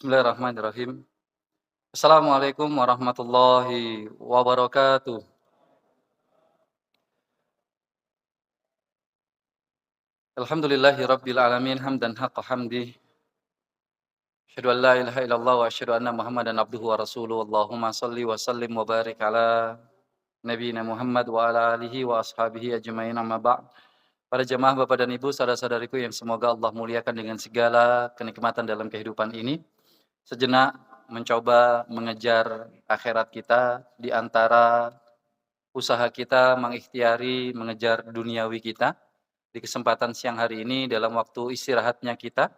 Bismillahirrahmanirrahim. Assalamualaikum warahmatullahi wabarakatuh. Alhamdulillahi rabbil alamin hamdan haqqa hamdih. Asyhadu an la ilaha illallah wa asyhadu anna Muhammadan abduhu wa rasuluh. Allahumma shalli wa sallim wa barik ala nabiyyina Muhammad wa ala alihi wa ashabihi ajmain amma ba'd. Para jemaah Bapak dan Ibu, saudara-saudariku yang semoga Allah muliakan dengan segala kenikmatan dalam kehidupan ini. Sejenak mencoba mengejar akhirat kita di antara usaha kita mengikhtiari mengejar duniawi kita. Di kesempatan siang hari ini dalam waktu istirahatnya kita,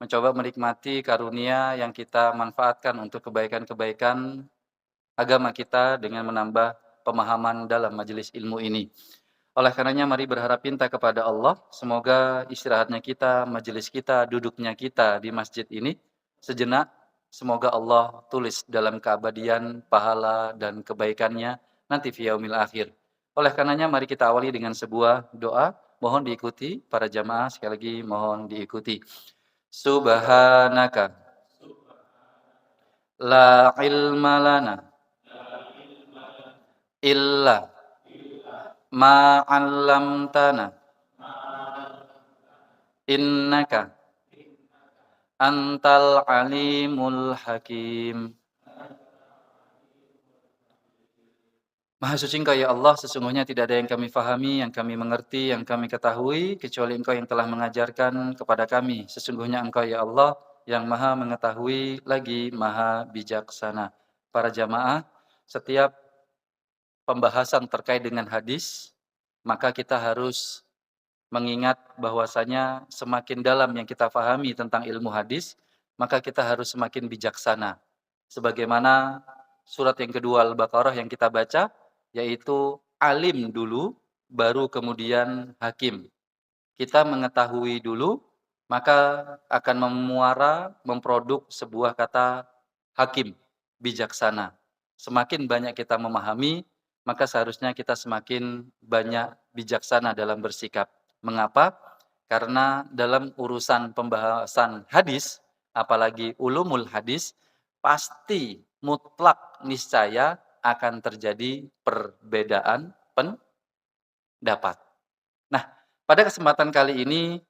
mencoba menikmati karunia yang kita manfaatkan untuk kebaikan-kebaikan agama kita dengan menambah pemahaman dalam majelis ilmu ini. Oleh karenanya mari berharap minta kepada Allah, semoga istirahatnya kita, majelis kita, duduknya kita di masjid ini sejenak, semoga Allah tulis dalam keabadian pahala dan kebaikannya nanti fi yaumil akhir. Oleh karenanya mari kita awali dengan sebuah doa, mohon diikuti para jamaah, sekali lagi mohon diikuti. Subhanaka la ilma lana illa ma 'allamtana innaka antal alimul hakim. Maha suci Engkau ya Allah, sesungguhnya tidak ada yang kami fahami, yang kami mengerti, yang kami ketahui, kecuali Engkau yang telah mengajarkan kepada kami. Sesungguhnya Engkau ya Allah, yang maha mengetahui lagi maha bijaksana. Para jamaah, setiap pembahasan terkait dengan hadis, maka kita harus mengingat bahwasanya semakin dalam yang kita fahami tentang ilmu hadis, maka kita harus semakin bijaksana. Sebagaimana surat yang kedua Al-Baqarah yang kita baca, yaitu alim dulu, baru kemudian hakim. Kita mengetahui dulu, maka akan memproduk sebuah kata hakim, bijaksana. Semakin banyak kita memahami, maka seharusnya kita semakin banyak bijaksana dalam bersikap. Mengapa? Karena dalam urusan pembahasan hadis, apalagi ulumul hadis, pasti mutlak niscaya akan terjadi perbedaan pendapat. Nah, pada kesempatan kali ini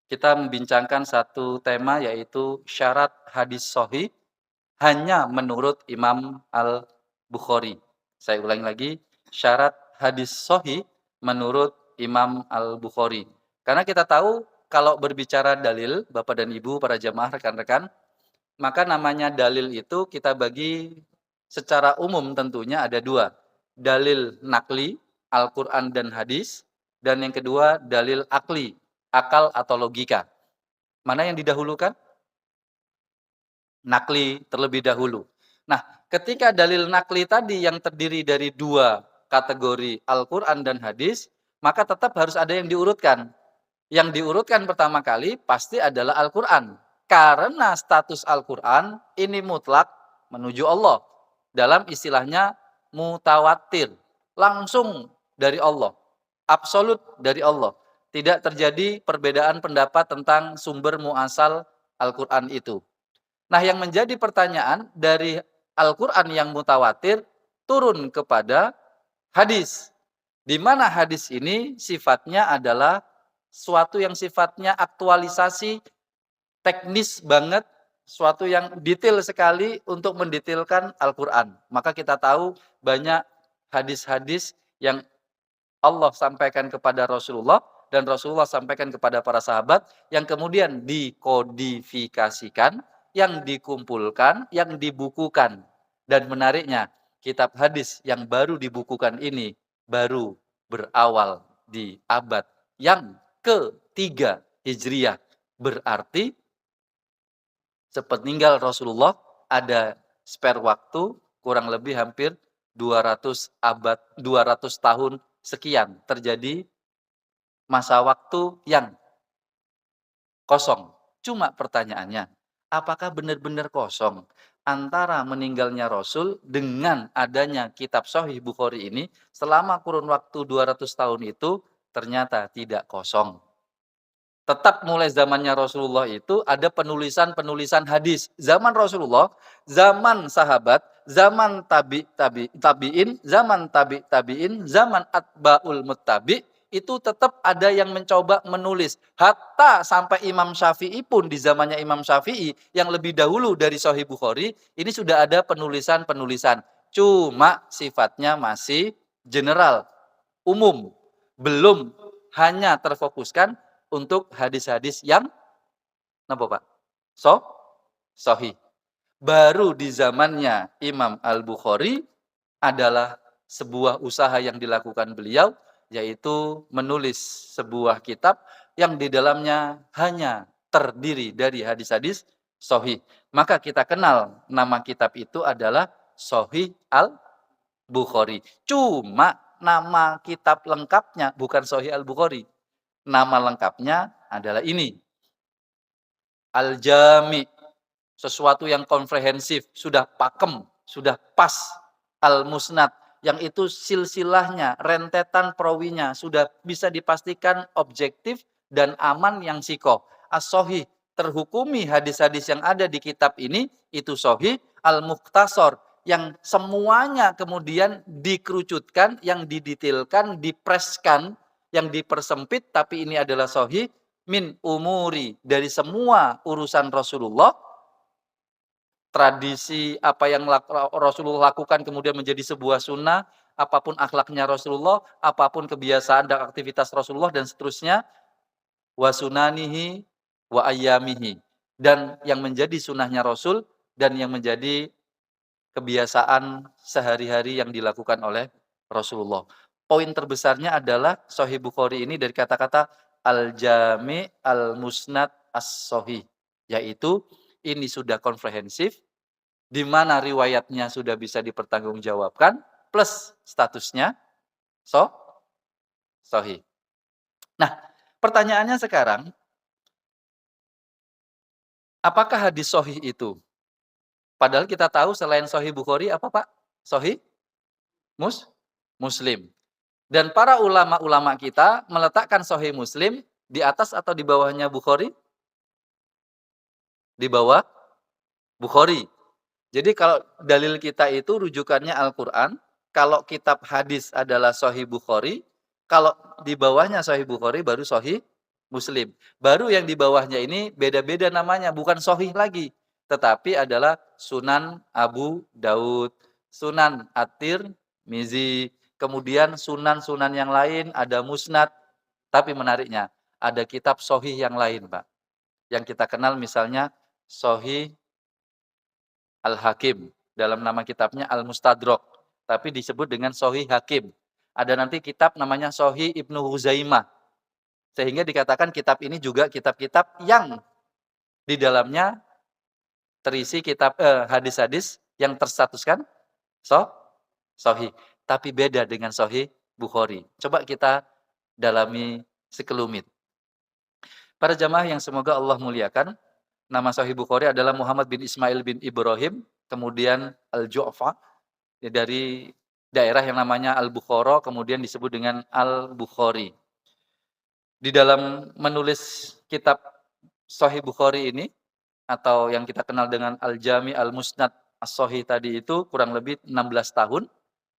kita membincangkan satu tema yaitu syarat hadis sahih hanya menurut Imam Al-Bukhari. Saya ulangi lagi, syarat hadis sahih menurut Imam Al-Bukhari. Karena kita tahu kalau berbicara dalil, Bapak dan Ibu, para jamaah, rekan-rekan, maka namanya dalil itu kita bagi secara umum tentunya ada dua. Dalil nakli, Al-Quran dan hadis, dan yang kedua dalil akli, akal atau logika. Mana yang didahulukan? Nakli terlebih dahulu. Nah, ketika dalil nakli tadi yang terdiri dari dua kategori Al-Quran dan hadis, maka tetap harus ada yang diurutkan. Yang diurutkan pertama kali pasti adalah Al-Quran. Karena status Al-Quran ini mutlak menuju Allah. Dalam istilahnya mutawatir. Langsung dari Allah. Absolut dari Allah. Tidak terjadi perbedaan pendapat tentang sumber muasal Al-Quran itu. Nah, yang menjadi pertanyaan dari Al-Quran yang mutawatir turun kepada hadis. Di mana hadis ini sifatnya adalah suatu yang sifatnya aktualisasi teknis banget, suatu yang detail sekali untuk mendetailkan Al-Quran. Maka kita tahu banyak hadis-hadis yang Allah sampaikan kepada Rasulullah dan Rasulullah sampaikan kepada para sahabat yang kemudian dikodifikasikan, yang dikumpulkan, yang dibukukan. Dan menariknya, kitab hadis yang baru dibukukan ini baru berawal di abad yang ketiga Hijriah. Berarti sepeninggal Rasulullah ada spare waktu kurang lebih hampir 200 tahun sekian terjadi masa waktu yang kosong. Cuma pertanyaannya, apakah benar-benar kosong antara meninggalnya Rasul dengan adanya kitab Sahih Bukhari ini selama kurun waktu 200 tahun itu ternyata tidak kosong. Tetap mulai zamannya Rasulullah itu ada penulisan-penulisan hadis. Zaman Rasulullah, zaman sahabat, zaman tabi'in, zaman tabi'in, zaman atba'ul muttabi, itu tetap ada yang mencoba menulis. Hatta sampai Imam Syafi'i pun di zamannya Imam Syafi'i yang lebih dahulu dari Sahih Bukhari, ini sudah ada penulisan-penulisan. Cuma sifatnya masih general, umum. Belum hanya terfokuskan untuk hadis-hadis yang napa Pak? So, sahih. Baru di zamannya Imam Al-Bukhari adalah sebuah usaha yang dilakukan beliau, yaitu menulis sebuah kitab yang di dalamnya hanya terdiri dari hadis-hadis sahih. Maka kita kenal nama kitab itu adalah Sahih Al-Bukhari. Cuma nama kitab lengkapnya bukan Sahih Al-Bukhari. Nama lengkapnya adalah ini, Al-Jami, sesuatu yang komprehensif, sudah pakem, sudah pas. Al-Musnad, yang itu silsilahnya, rentetan perawinya, sudah bisa dipastikan objektif dan aman yang sikoh. As-Sohih, terhukumi hadis-hadis yang ada di kitab ini, itu Sohih. Al-Mukhtasar, yang semuanya kemudian dikerucutkan, yang didetailkan, dipreskan, yang dipersempit, tapi ini adalah Sohih. Min umuri, dari semua urusan Rasulullah, tradisi apa yang Rasulullah lakukan kemudian menjadi sebuah sunnah, apapun akhlaknya Rasulullah, apapun kebiasaan dan aktivitas Rasulullah dan seterusnya, wa sunanihi wa ayyamihi, dan yang menjadi sunnahnya Rasul dan yang menjadi kebiasaan sehari-hari yang dilakukan oleh Rasulullah. Poin terbesarnya adalah Sahih Bukhari ini dari kata-kata Al-Jami' Al-Musnad As-Sahih, yaitu ini sudah komprehensif, di mana riwayatnya sudah bisa dipertanggungjawabkan, plus statusnya so, sahih. Nah, pertanyaannya sekarang, apakah hadis sahih itu? Padahal kita tahu selain Sahih Bukhari apa Pak? Sahih Muslim. Dan para ulama-ulama kita meletakkan Sahih Muslim di atas atau di bawahnya Bukhari? Di bawah Bukhari. Jadi kalau dalil kita itu rujukannya Al-Quran, kalau kitab hadis adalah Sahih Bukhari, kalau di bawahnya Sahih Bukhari baru Sahih Muslim. Baru yang di bawahnya ini beda-beda namanya, bukan Sahih lagi, tetapi adalah Sunan Abu Daud, Sunan At-Tirmizi, kemudian sunan-sunan yang lain ada Musnad, tapi menariknya ada kitab Sahih yang lain, Pak. Yang kita kenal misalnya Sahih Al-Hakim, dalam nama kitabnya Al-Mustadrak, tapi disebut dengan Sahih Hakim. Ada nanti kitab namanya Sahih Ibnu Huzaimah. Sehingga dikatakan kitab ini juga kitab-kitab yang di dalamnya terisi kitab hadis-hadis yang terstatuskan so, sahih. Tapi beda dengan Sahih Bukhari. Coba kita dalami sekelumit. Para jamaah yang semoga Allah muliakan, nama Sahih Bukhari adalah Muhammad bin Ismail bin Ibrahim, kemudian Al-Ju'fa, dari daerah yang namanya Al-Bukhara, kemudian disebut dengan Al-Bukhari. Di dalam menulis kitab Sahih Bukhari ini, atau yang kita kenal dengan Al-Jami Al-Musnad As-Sahih tadi itu kurang lebih 16 tahun,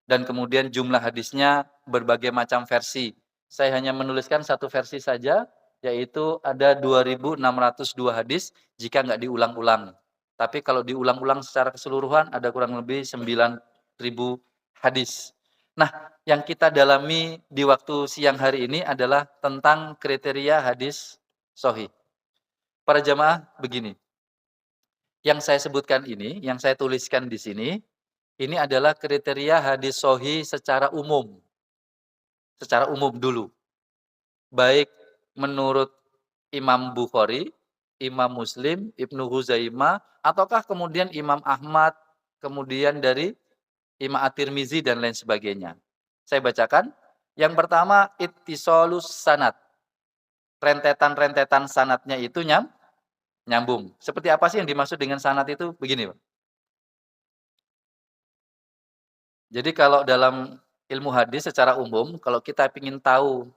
dan kemudian jumlah hadisnya berbagai macam versi. Saya hanya menuliskan satu versi saja, yaitu ada 2.602 hadis jika nggak diulang-ulang. Tapi kalau diulang-ulang secara keseluruhan ada kurang lebih 9.000 hadis. Nah, yang kita dalami di waktu siang hari ini adalah tentang kriteria hadis sahih. Para jamaah begini, yang saya sebutkan ini, yang saya tuliskan di sini, ini adalah kriteria hadis sahih secara umum. Secara umum dulu. Baik menurut Imam Bukhari, Imam Muslim, Ibnu Huzaimah, ataukah kemudian Imam Ahmad, kemudian dari Imam At-Tirmizi dan lain sebagainya. Saya bacakan. Yang pertama, ittisalus sanad. Rentetan-rentetan sanadnya itu nyambung. Seperti apa sih yang dimaksud dengan sanad itu? Begini, Pak. Jadi kalau dalam ilmu hadis secara umum, kalau kita ingin tahu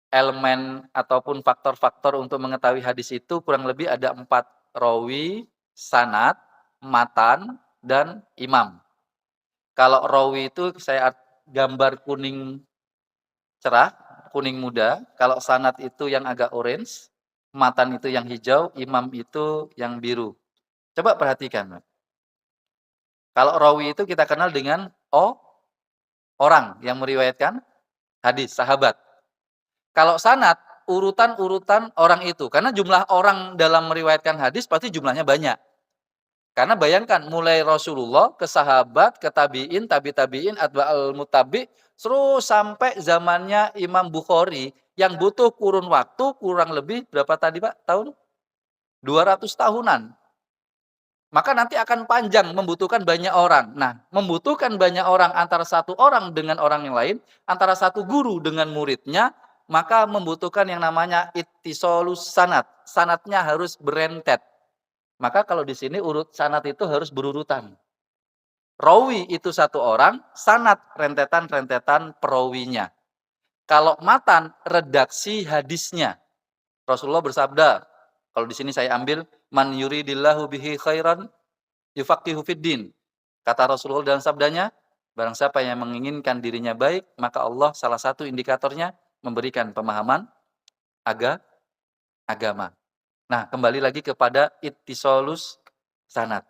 elemen ataupun faktor-faktor untuk mengetahui hadis itu kurang lebih ada 4, rawi, sanad, matan, dan imam. Kalau rawi itu saya gambar kuning cerah, kuning muda, kalau sanad itu yang agak orange, matan itu yang hijau, imam itu yang biru. Coba perhatikan, Mas. Kalau rawi itu kita kenal dengan orang yang meriwayatkan hadis, sahabat. Kalau sanad, urutan-urutan orang itu. Karena jumlah orang dalam meriwayatkan hadis pasti jumlahnya banyak. Karena bayangkan mulai Rasulullah ke sahabat, ke tabi'in, tabi-tabi'in, atba'al mutabi, terus sampai zamannya Imam Bukhari yang butuh kurun waktu kurang lebih berapa tadi Pak tahun? 200 tahunan. Maka nanti akan panjang membutuhkan banyak orang. Nah, membutuhkan banyak orang antara satu orang dengan orang yang lain, antara satu guru dengan muridnya, maka membutuhkan yang namanya ittisolus sanad. Sanadnya harus berentet. Maka kalau di sini urut sanad itu harus berurutan. Rawi itu satu orang, sanad rentetan-rentetan perawinya. Kalau matan redaksi hadisnya. Rasulullah bersabda, kalau di sini saya ambil man yuridillahu bihi khairan yufaqihu fiddin. Kata Rasulullah dalam sabdanya, barang siapa yang menginginkan dirinya baik, maka Allah salah satu indikatornya memberikan pemahaman agama. Nah, kembali lagi kepada ittisolus sanad.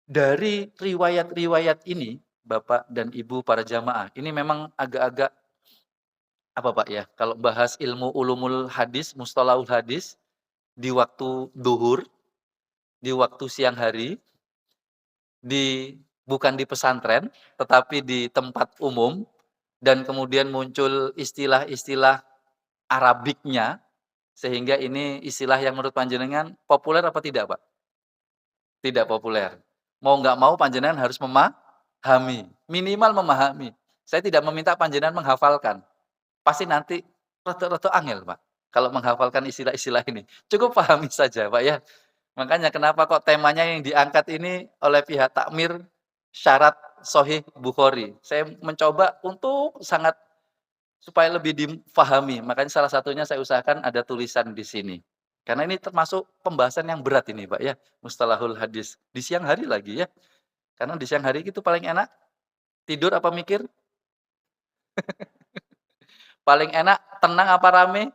Dari riwayat-riwayat ini, Bapak dan Ibu para jamaah, ini memang agak-agak apa Pak ya, kalau bahas ilmu ulumul hadis, mustalahul hadis, di waktu duhur, di waktu siang hari, bukan di pesantren, tetapi di tempat umum, dan kemudian muncul istilah-istilah Arabiknya, sehingga ini istilah yang menurut panjenengan populer apa tidak Pak? Tidak populer. Mau nggak mau panjenengan harus memahami, minimal memahami. Saya tidak meminta panjenengan menghafalkan, pasti nanti rada-rada angel Pak, kalau menghafalkan istilah-istilah ini. Cukup pahami saja Pak ya. Makanya kenapa kok temanya yang diangkat ini oleh pihak takmir syarat Sahih Bukhari. Saya mencoba untuk sangat supaya lebih difahami. Makanya salah satunya saya usahakan ada tulisan di sini. Karena ini termasuk pembahasan yang berat ini, Pak ya, mustalahul hadis. Di siang hari lagi ya. Karena di siang hari itu paling enak tidur apa mikir? Paling enak tenang apa rame?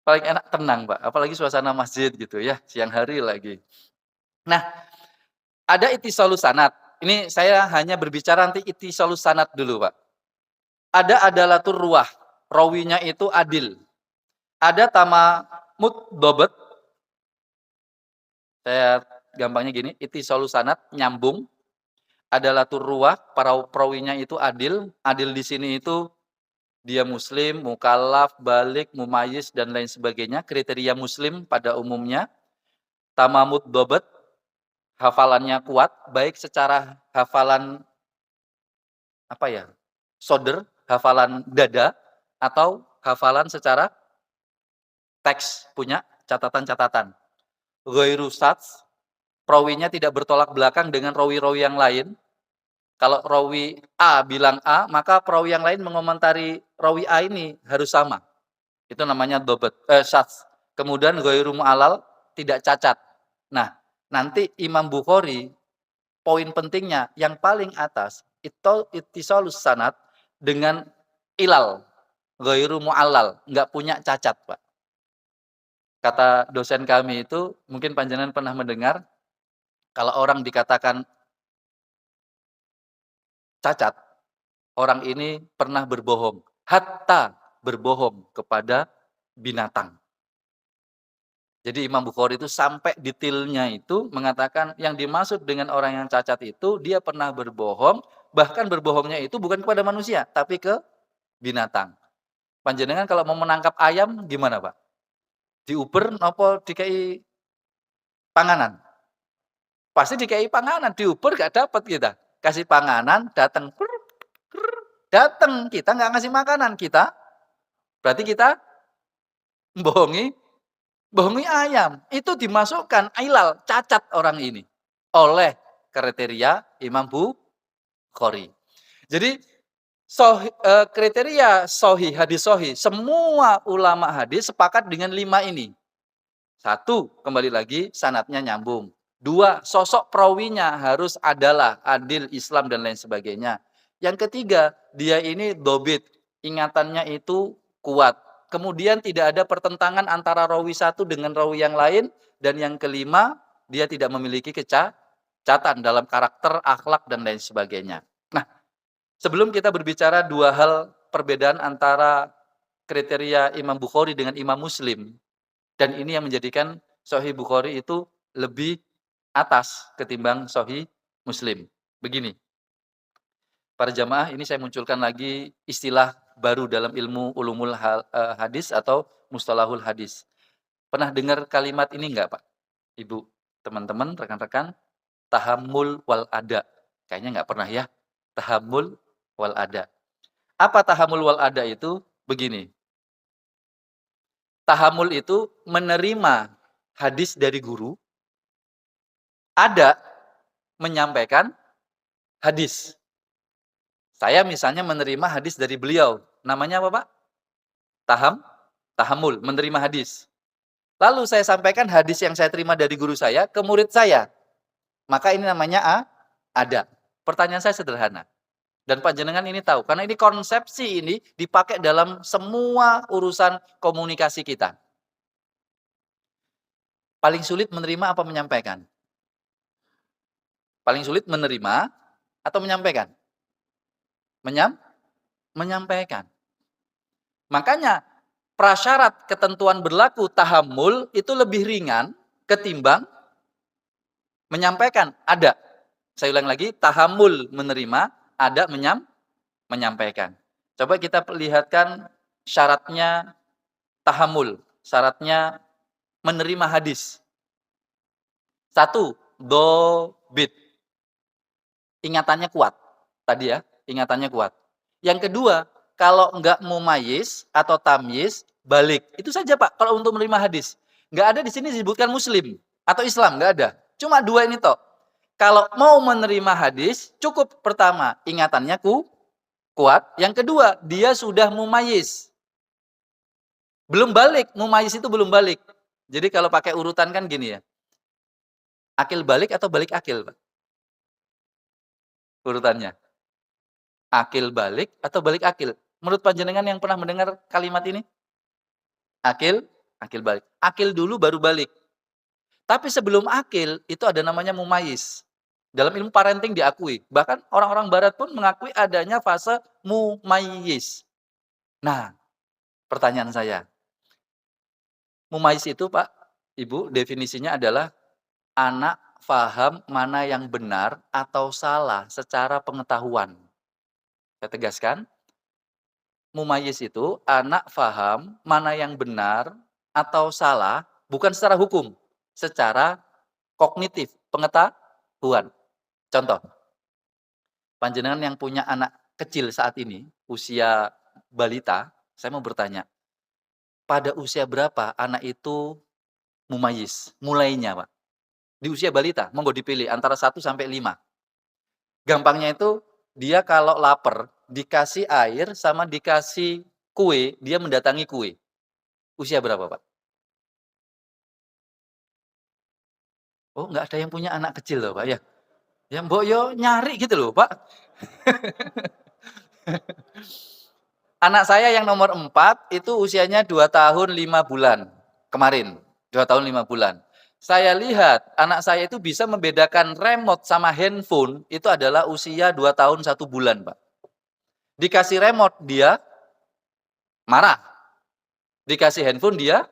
Paling enak tenang, Pak. Apalagi suasana masjid gitu ya, siang hari lagi. Nah, ada ittisalus sanad. Ini saya hanya berbicara nanti ittisalus sanad dulu, Pak. Ada adalatur ruwah, rawinya itu adil. Ada tamamud dobet, saya gampangnya gini, ittisalus sanad nyambung. Adalatur ruwah, para perawinya itu adil. Adil di sini itu dia muslim, mukallaf, balik, mumayyiz dan lain sebagainya. Kriteria muslim pada umumnya. Tamamud dobet, hafalannya kuat, baik secara hafalan apa ya, soder, hafalan dada, atau hafalan secara teks, punya catatan-catatan. Ghairu sats, rawinya tidak bertolak belakang dengan rawi-rawi yang lain. Kalau rawi A bilang A, maka perawi yang lain mengomentari rawi A ini harus sama. Itu namanya sats. Kemudian ghairu mu'allal, tidak cacat. Nah, nanti Imam Bukhari, poin pentingnya yang paling atas, itu ittisalus sanad dengan ilal, ghairu mu'allal, nggak punya cacat, Pak. Kata dosen kami itu, mungkin panjenengan pernah mendengar, kalau orang dikatakan cacat, orang ini pernah berbohong, hatta berbohong kepada binatang. Jadi Imam Bukhari itu sampai detailnya itu mengatakan yang dimaksud dengan orang yang cacat itu dia pernah berbohong, bahkan berbohongnya itu bukan kepada manusia, tapi ke binatang. Panjenengan kalau mau menangkap ayam gimana Pak? Diuber nopo dikai panganan? Pasti dikai panganan, diuber gak dapat kita. Kasih panganan, datang, datang, kita nggak ngasih makanan, kita berarti kita bohongi bohongi ayam. Itu dimasukkan ilal, cacat orang ini oleh kriteria Imam Bukhari. Jadi Kriteria sahih, hadis sahih, semua ulama hadis sepakat dengan 5 ini. Satu, kembali lagi, sanadnya nyambung. Dua, sosok perawinya harus adalah adil, Islam, dan lain sebagainya. Yang ketiga, dia ini dobit, ingatannya itu kuat. Kemudian tidak ada pertentangan antara rawi satu dengan rawi yang lain. Dan yang kelima, dia tidak memiliki kecacatan dalam karakter, akhlak, dan lain sebagainya. Nah, sebelum kita berbicara dua hal perbedaan antara kriteria Imam Bukhari dengan Imam Muslim, dan ini yang menjadikan Sahih Bukhari itu lebih atas ketimbang Sahih Muslim. Begini, para jamaah, ini saya munculkan lagi istilah baru dalam ilmu ulumul hadis atau mustalahul hadis. Pernah dengar kalimat ini enggak, Pak? Ibu, teman-teman, rekan-rekan, tahammul wal ada. Kayaknya enggak pernah ya. Tahammul wal ada. Apa tahammul wal ada itu? Begini. Tahammul itu menerima hadis dari guru, ada menyampaikan hadis. Saya misalnya menerima hadis dari beliau. Namanya apa, Pak? Tahammul, menerima hadis. Lalu saya sampaikan hadis yang saya terima dari guru saya ke murid saya. Maka ini namanya ada. Pertanyaan saya sederhana. Dan panjenengan ini tahu, karena ini konsepsi ini dipakai dalam semua urusan komunikasi kita. Paling sulit menerima apa menyampaikan? Paling sulit menerima atau menyampaikan? Menyampaikan. Makanya prasyarat ketentuan berlaku tahammul itu lebih ringan ketimbang menyampaikan. Ada. Saya ulang lagi, tahammul menerima, ada menyampaikan. Coba kita perlihatkan syaratnya tahammul, syaratnya menerima hadis. Satu, dobit. Ingatannya kuat. Tadi ya, ingatannya kuat. Yang kedua, kalau enggak mumayyiz atau tamyiz, balik. Itu saja, Pak, kalau untuk menerima hadis. Enggak ada di sini disebutkan muslim atau Islam, enggak ada. Cuma dua ini toh. Kalau mau menerima hadis, cukup pertama, ingatannya kuat. Yang kedua, dia sudah mumayyiz. Belum balik, mumayyiz itu belum balik. Jadi kalau pakai urutan kan gini ya. Akil balik atau balik akil, Pak? Urutannya. Akil balik atau balik akil? Menurut panjenengan yang pernah mendengar kalimat ini? Akil balik. Akil dulu baru balik. Tapi sebelum akil, itu ada namanya mumayyiz. Dalam ilmu parenting diakui. Bahkan orang-orang barat pun mengakui adanya fase mumayyiz. Nah, pertanyaan saya. Mumayyiz itu, Pak, Ibu, definisinya adalah anak faham mana yang benar atau salah secara pengetahuan. Saya tegaskan, mumayyiz itu anak faham mana yang benar atau salah, bukan secara hukum, secara kognitif, pengetahuan. Contoh, panjenengan yang punya anak kecil saat ini, usia balita, saya mau bertanya, pada usia berapa anak itu mumayyiz? Mulainya, Pak. Di usia balita, monggo dipilih antara 1 sampai 5. Gampangnya itu, dia kalau lapar, dikasih air sama dikasih kue, dia mendatangi kue. Usia berapa, Pak? Oh, nggak ada yang punya anak kecil loh, Pak, ya? Ya, mbok yo nyari gitu loh, Pak. Anak saya yang nomor 4 itu usianya 2 tahun 5 bulan. Kemarin, 2 tahun 5 bulan. Saya lihat anak saya itu bisa membedakan remote sama handphone itu adalah usia 2 tahun 1 bulan, Pak. Dikasih remote dia marah. Dikasih handphone dia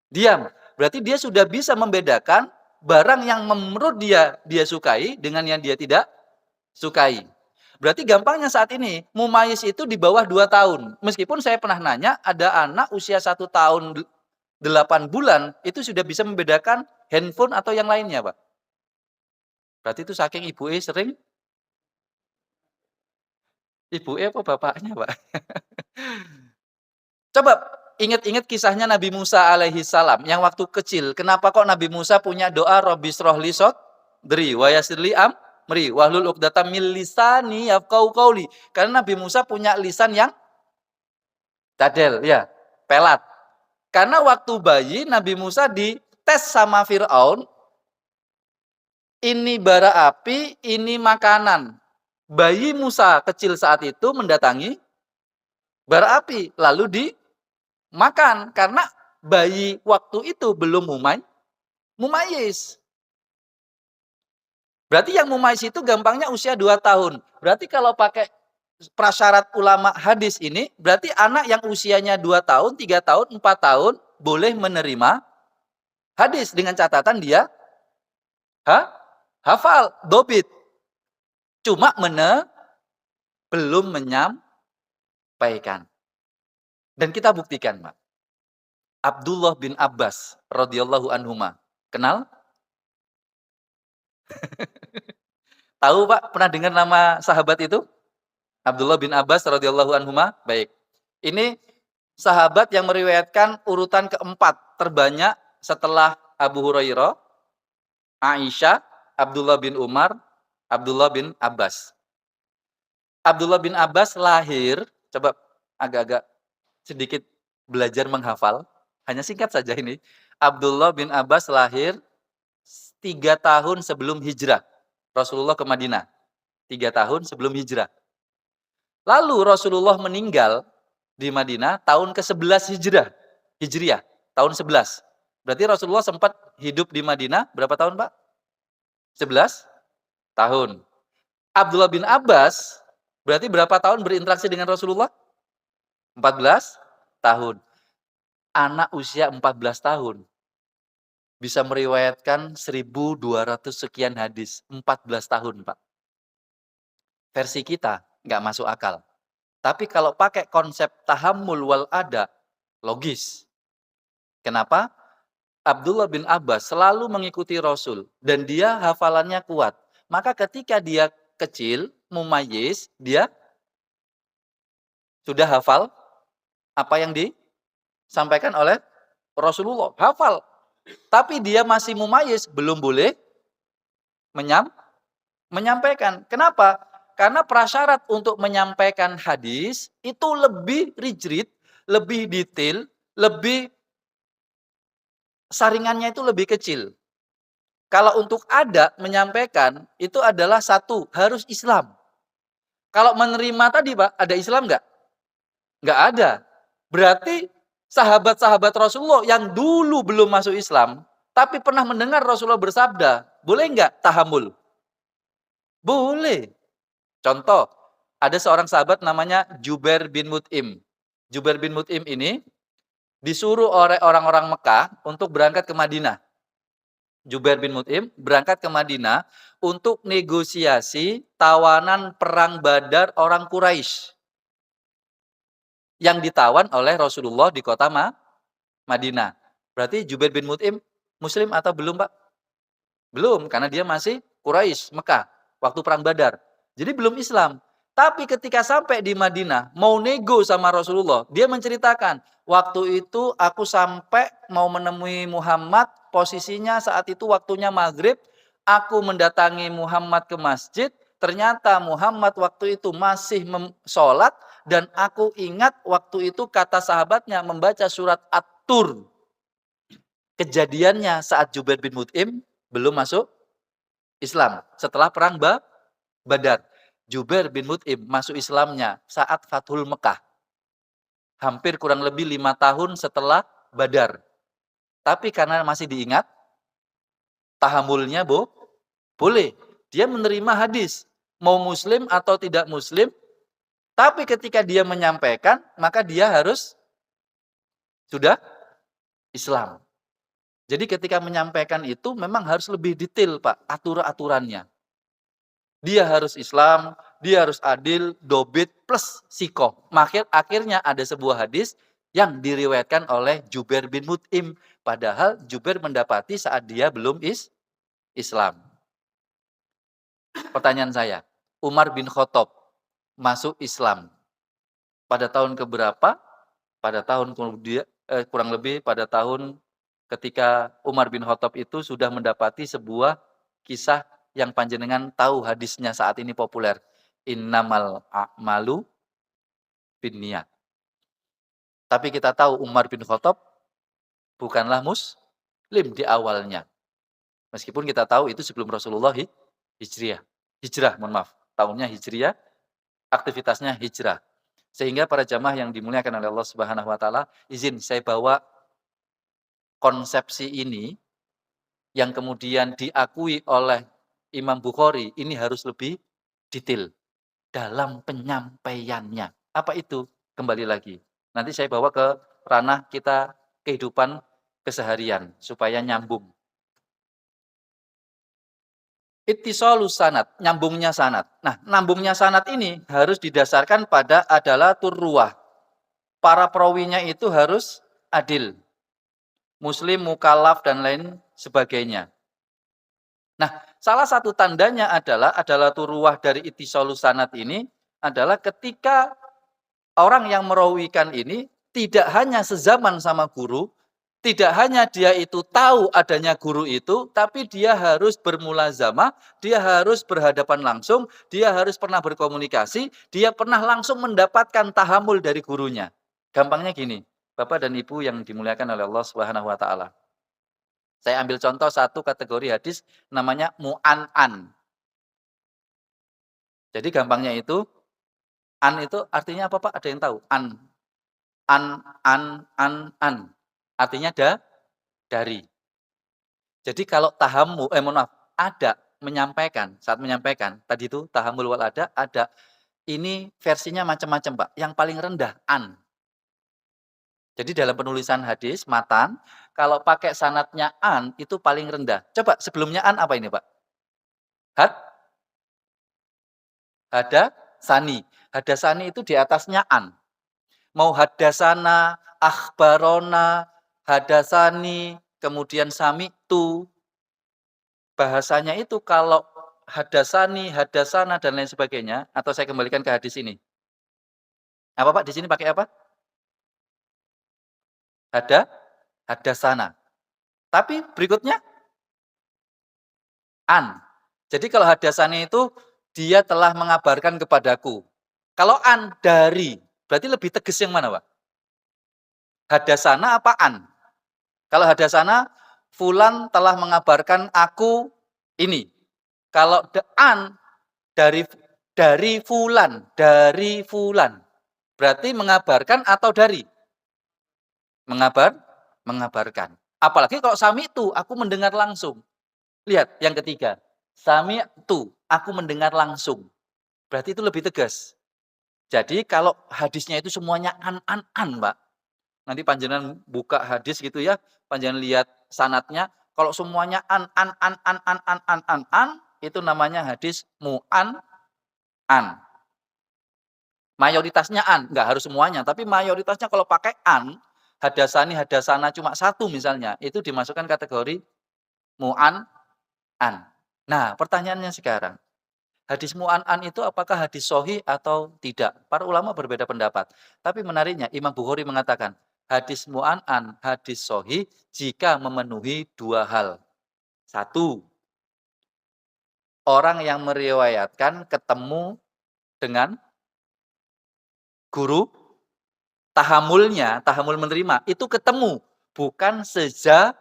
diam. Berarti dia sudah bisa membedakan barang yang menurut dia sukai dengan yang dia tidak sukai. Berarti gampangnya saat ini, mumayyiz itu di bawah 2 tahun. Meskipun saya pernah nanya, ada anak usia 1 tahun 8 bulan, itu sudah bisa membedakan handphone atau yang lainnya, Pak. Berarti itu saking ibunya sering, ibunya apa bapaknya, Pak? Coba ingat-ingat kisahnya Nabi Musa alaihi salam, yang waktu kecil. Kenapa kok Nabi Musa punya doa, Rabbi shrah li sadri wa yassir li meri wahlul 'uqdatam min lisani yafqahu qauli. Karena Nabi Musa punya lisan yang cadel, ya, pelat. Karena waktu bayi Nabi Musa dites sama Firaun, ini bara api, ini makanan. Bayi Musa kecil saat itu mendatangi bara api, lalu dimakan karena bayi waktu itu belum mumayyiz. Berarti yang mumayyiz itu gampangnya usia 2 tahun. Berarti kalau pakai prasyarat ulama hadis ini, berarti anak yang usianya 2 tahun, 3 tahun, 4 tahun boleh menerima hadis dengan catatan dia hafal, dobit. Cuma belum menyampaikan. Dan kita buktikan, Pak. Abdullah bin Abbas radhiyallahu anhuma. Kenal? Tahu, Pak? Pernah dengar nama sahabat itu? Abdullah bin Abbas radhiyallahu anhuma? Baik. Ini sahabat yang meriwayatkan urutan keempat terbanyak setelah Abu Hurairah, Aisyah, Abdullah bin Umar, Abdullah bin Abbas. Abdullah bin Abbas lahir, coba agak-agak sedikit belajar menghafal, hanya singkat saja ini. Abdullah bin Abbas lahir 3 tahun sebelum hijrah. Rasulullah ke Madinah. 3 tahun sebelum hijrah. Lalu Rasulullah meninggal di Madinah tahun ke-11 Hijriah, tahun 11. Berarti Rasulullah sempat hidup di Madinah berapa tahun, Pak? 11 tahun. Abdullah bin Abbas berarti berapa tahun berinteraksi dengan Rasulullah? 14 tahun. Anak usia 14 tahun bisa meriwayatkan 1.200 sekian hadis. 14 tahun, Pak. Versi kita nggak masuk akal. Tapi kalau pakai konsep tahammul wal ada, logis. Kenapa? Abdullah bin Abbas selalu mengikuti Rasul dan dia hafalannya kuat. Maka ketika dia kecil, mumayyiz, dia sudah hafal apa yang disampaikan oleh Rasulullah. Hafal. Tapi dia masih mumayyiz, belum boleh menyampaikan. Kenapa? Karena prasyarat untuk menyampaikan hadis itu lebih rigid, lebih detail, lebih saringannya itu lebih kecil. Kalau untuk ada menyampaikan itu adalah satu, harus Islam. Kalau menerima tadi, Pak, ada Islam nggak? Nggak ada. Berarti sahabat-sahabat Rasulullah yang dulu belum masuk Islam, tapi pernah mendengar Rasulullah bersabda, boleh nggak tahammul? Boleh. Contoh, ada seorang sahabat namanya Jubair bin Mut'im. Jubair bin Mut'im ini disuruh oleh orang-orang Mekah untuk berangkat ke Madinah. Jubair bin Mut'im berangkat ke Madinah untuk negosiasi tawanan perang Badar orang Quraisy yang ditawan oleh Rasulullah di kota Madinah. Berarti Jubair bin Mut'im Muslim atau belum, Pak? Belum, karena dia masih Quraisy, Mekah, waktu perang Badar. Jadi belum Islam. Tapi ketika sampai di Madinah, mau nego sama Rasulullah, dia menceritakan, waktu itu aku sampai mau menemui Muhammad, posisinya saat itu waktunya maghrib, aku mendatangi Muhammad ke masjid, ternyata Muhammad waktu itu masih sholat, dan aku ingat waktu itu kata sahabatnya membaca surat At-Tur. Kejadiannya saat Jubair bin Mut'im belum masuk Islam, setelah perang Badar. Jubair bin Mut'im masuk Islamnya saat Fathul Mekah. Hampir kurang lebih 5 tahun setelah Badar. Tapi karena masih diingat, tahammulnya boleh. Dia menerima hadis. Mau Muslim atau tidak Muslim. Tapi ketika dia menyampaikan, maka dia harus sudah Islam. Jadi ketika menyampaikan itu memang harus lebih detail, Pak, aturan-aturannya. Dia harus Islam, dia harus adil, dobit, plus sikoh. Akhirnya ada sebuah hadis yang diriwayatkan oleh Jubair bin Mut'im. Padahal Jubair mendapati saat dia belum Islam. Pertanyaan saya, Umar bin Khattab masuk Islam pada tahun keberapa? Pada tahun kurang lebih pada tahun ketika Umar bin Khattab itu sudah mendapati sebuah kisah yang panjenengan tahu hadisnya saat ini populer. Innamal a'malu binniyat. Tapi kita tahu Umar bin Khattab bukanlah muslim di awalnya. Meskipun kita tahu itu sebelum Rasulullah hijriah. Hijrah, mohon maaf. Tahunnya hijriah, aktivitasnya hijrah. Sehingga para jamaah yang dimuliakan oleh Allah Subhanahu wa taala, izin saya bawa konsepsi ini yang kemudian diakui oleh Imam Bukhari, ini harus lebih detail dalam penyampaiannya. Apa itu? Kembali lagi. Nanti saya bawa ke ranah kita kehidupan keseharian supaya nyambung. Ittisalus sanad, nyambungnya sanad. Nah, nyambungnya sanad ini harus didasarkan pada adalah turruah. Para perawinya itu harus adil. Muslim, mukallaf, dan lain sebagainya. Nah, salah satu tandanya adalah turruah dari ittisalus sanad ini adalah ketika orang yang merawikan ini tidak hanya sezaman sama guru, tidak hanya dia itu tahu adanya guru itu, tapi dia harus bermulazamah, dia harus berhadapan langsung, dia harus pernah berkomunikasi, dia pernah langsung mendapatkan tahamul dari gurunya. Gampangnya gini, Bapak dan Ibu yang dimuliakan oleh Allah Subhanahu wa taala. Saya ambil contoh satu kategori hadis namanya mu'an'an. Jadi gampangnya itu, an itu artinya apa Pak? Ada yang tahu? An. Artinya dari. Jadi kalau mohon maaf, ada menyampaikan, saat menyampaikan, tadi itu tahammul wal ada, ini versinya macam-macam Pak. Yang paling rendah, an. Jadi dalam penulisan hadis, matan, kalau pakai sanatnya an, itu paling rendah. Coba sebelumnya an apa ini Pak? Had, hadasani. Hadasani itu di atasnya an. Mau hadasana, akhbarona, hadasani, kemudian sami'tu. Bahasanya itu kalau hadasani, hadasana, dan lain sebagainya, atau saya kembalikan ke hadis ini. Apa Pak, di sini pakai apa? Hadasana. Tapi berikutnya, an. Jadi kalau hadasani itu, dia telah mengabarkan kepadaku. Kalau an, dari. Berarti lebih tegas yang mana Pak? Hadasana apa an? Kalau hadasana, fulan telah mengabarkan aku ini. Kalau an, dari fulan. Berarti mengabarkan atau dari? Mengabarkan. Apalagi kalau sami itu, aku mendengar langsung. Lihat yang ketiga. Sami itu, aku mendengar langsung. Berarti itu lebih tegas. Jadi kalau hadisnya itu semuanya an, Pak. Nanti panjenengan buka hadis gitu ya, panjenengan lihat sanatnya. Kalau semuanya an, itu namanya hadis an. Mayoritasnya an, nggak harus semuanya, tapi mayoritasnya kalau pakai an, hadasani, hadasana cuma satu misalnya, itu dimasukkan kategori an. Nah, pertanyaannya sekarang, hadis mu'an itu apakah hadis sohi atau tidak? Para ulama berbeda pendapat. Tapi menariknya, Imam Bukhari mengatakan, hadis mu'an, hadis sohi jika memenuhi dua hal. Satu, orang yang meriwayatkan ketemu dengan guru, tahamul menerima, itu ketemu, bukan sezaman.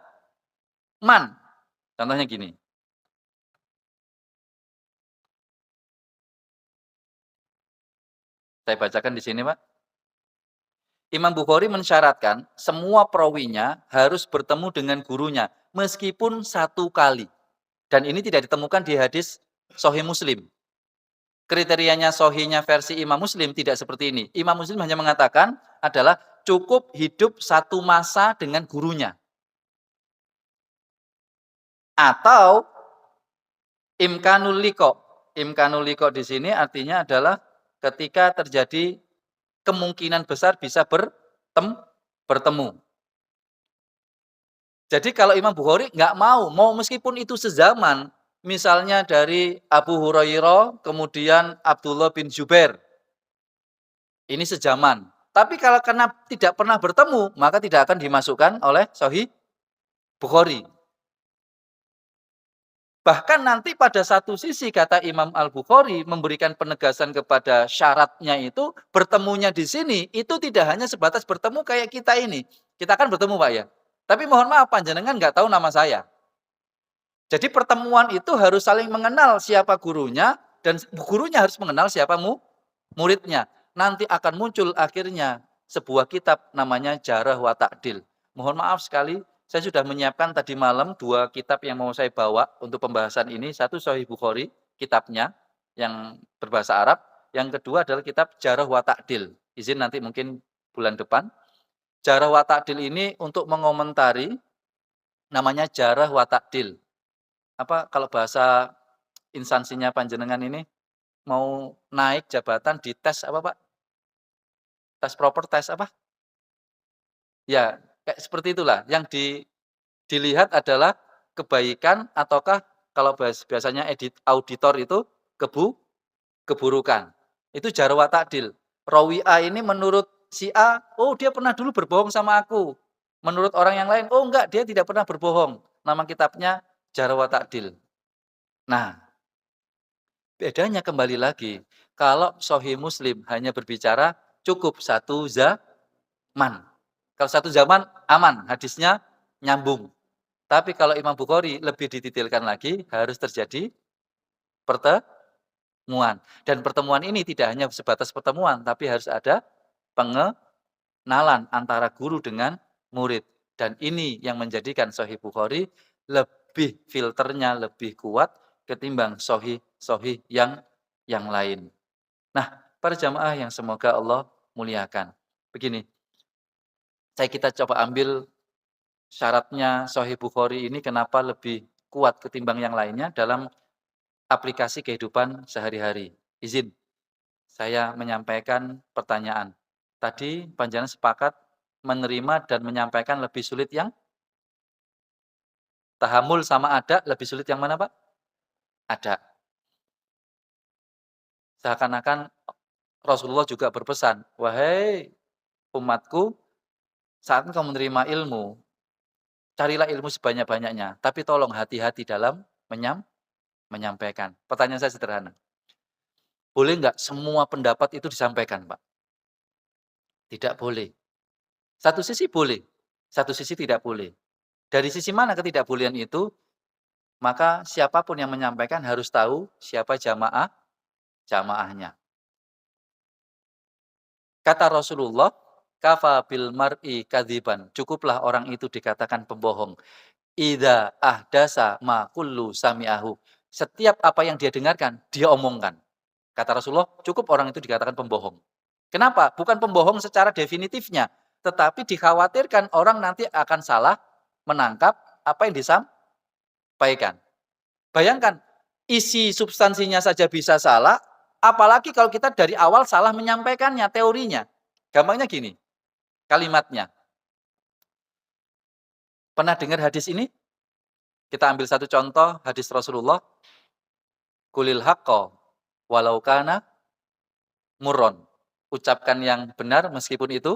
Contohnya gini. Saya bacakan di sini, Pak. Imam Bukhari mensyaratkan semua perawinya harus bertemu dengan gurunya meskipun satu kali. Dan ini tidak ditemukan di hadis Sahih Muslim. Kriterianya Sahihnya versi Imam Muslim tidak seperti ini. Imam Muslim hanya mengatakan adalah cukup hidup satu masa dengan gurunya. Atau imkanul liqa. Imkanul liqa di sini artinya adalah ketika terjadi kemungkinan besar bisa bertemu. Jadi kalau Imam Bukhari nggak mau meskipun itu sezaman, misalnya dari Abu Hurairah, kemudian Abdullah bin Zubair, ini sezaman. Tapi kalau karena tidak pernah bertemu, maka tidak akan dimasukkan oleh Sahih Bukhari. Bahkan nanti pada satu sisi kata Imam Al-Bukhari memberikan penegasan kepada syaratnya itu, bertemunya di sini, itu tidak hanya sebatas bertemu kayak kita ini. Kita kan bertemu Pak ya. Tapi mohon maaf panjenengan nggak tahu nama saya. Jadi pertemuan itu harus saling mengenal siapa gurunya, dan gurunya harus mengenal siapa muridnya. Nanti akan muncul akhirnya sebuah kitab namanya Jarh wa Ta'dil. Mohon maaf sekali, saya sudah menyiapkan tadi malam 2 kitab yang mau saya bawa untuk pembahasan ini. Satu Sahih Bukhari, kitabnya yang berbahasa Arab. Yang kedua adalah kitab Jarh wa Ta'dil. Izin nanti mungkin bulan depan. Jarh wa Ta'dil ini untuk mengomentari namanya Jarh wa Ta'dil. Apa kalau bahasa instansinya panjenengan ini mau naik jabatan di tes apa Pak? Tes proper, tes apa? Ya, kayak seperti itulah. Yang dilihat adalah kebaikan ataukah kalau biasanya auditor itu kebu keburukan. Itu jar wa ta'dil. Rawi A ini menurut si A, oh dia pernah dulu berbohong sama aku. Menurut orang yang lain, oh enggak, dia tidak pernah berbohong. Nama kitabnya jar wa ta'dil. Nah, bedanya kembali lagi, kalau Sahih Muslim hanya berbicara cukup satu zaman. Kalau satu zaman aman, hadisnya nyambung. Tapi kalau Imam Bukhari lebih didetailkan lagi, harus terjadi pertemuan. Dan pertemuan ini tidak hanya sebatas pertemuan, tapi harus ada pengenalan antara guru dengan murid. Dan ini yang menjadikan Sahih Bukhari lebih filternya lebih kuat ketimbang sahih yang lain. Nah, para jamaah yang semoga Allah muliakan. Begini, kita coba ambil syaratnya Sahih Bukhari ini kenapa lebih kuat ketimbang yang lainnya dalam aplikasi kehidupan sehari-hari. Izin, saya menyampaikan pertanyaan. Tadi panjenengan sepakat menerima dan menyampaikan lebih sulit yang tahammul sama ada, lebih sulit yang mana Pak? Ada. Seakan-akan Rasulullah juga berpesan, "Wahai umatku, saat engkau menerima ilmu, carilah ilmu sebanyak-banyaknya, tapi tolong hati-hati dalam menyampaikan." Pertanyaan saya sederhana, boleh nggak semua pendapat itu disampaikan, Pak? Tidak boleh. Satu sisi boleh, satu sisi tidak boleh. Dari sisi mana ketidakbolehan itu? Maka siapapun yang menyampaikan harus tahu siapa jamaahnya. Kata Rasulullah, "Kafa bil mar'i kadziban." Cukuplah orang itu dikatakan pembohong. Idza ahdasa ma kullu sami'ahu. Setiap apa yang dia dengarkan, dia omongkan. Kata Rasulullah, cukup orang itu dikatakan pembohong. Kenapa? Bukan pembohong secara definitifnya, tetapi dikhawatirkan orang nanti akan salah menangkap apa yang disampaikan. Bayangkan, isi substansinya saja bisa salah, apalagi kalau kita dari awal salah menyampaikannya, teorinya. Gampangnya gini, kalimatnya. Pernah dengar hadis ini? Kita ambil satu contoh hadis Rasulullah, "Qulil haqqo walau kana murron." Ucapkan yang benar meskipun itu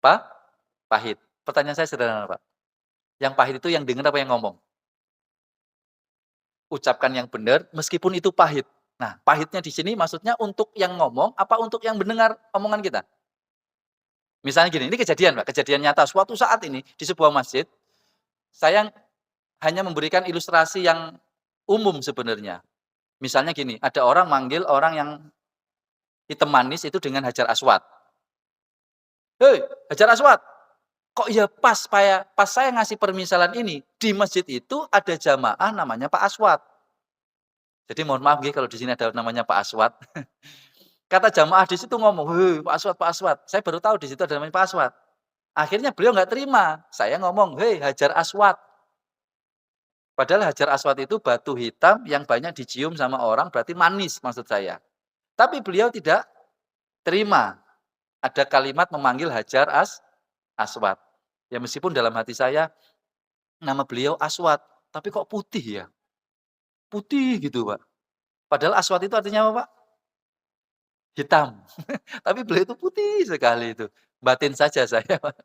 pahit. Pertanyaan saya sederhana, Pak. Yang pahit itu yang dengar apa yang ngomong? Ucapkan yang benar meskipun itu pahit. Nah, pahitnya di sini maksudnya untuk yang ngomong apa untuk yang mendengar omongan kita? Misalnya gini, ini kejadian Pak, kejadian nyata. Suatu saat ini di sebuah masjid, saya hanya memberikan ilustrasi yang umum sebenarnya. Misalnya gini, ada orang manggil orang yang hitam manis itu dengan Hajar Aswad. "Hei, Hajar Aswad, kok ya pas saya ngasih permisalan ini, di masjid itu ada jamaah namanya Pak Aswad." Jadi mohon maaf nggih kalau di sini ada namanya Pak Aswad. Kata jamaah di situ ngomong, "Hei, Pak Aswad, Pak Aswad." Saya baru tahu di situ ada namanya Pak Aswad. Akhirnya beliau nggak terima. Saya ngomong, "Hei, Hajar Aswad." Padahal Hajar Aswad itu batu hitam yang banyak dicium sama orang, berarti manis maksud saya. Tapi beliau tidak terima. Ada kalimat memanggil Hajar Aswad. Ya meskipun dalam hati saya, nama beliau Aswad, tapi kok putih ya? Putih gitu Pak. Padahal Aswad itu artinya apa Pak? Hitam. Tapi beliau itu putih sekali itu. Batin saja saya Pak.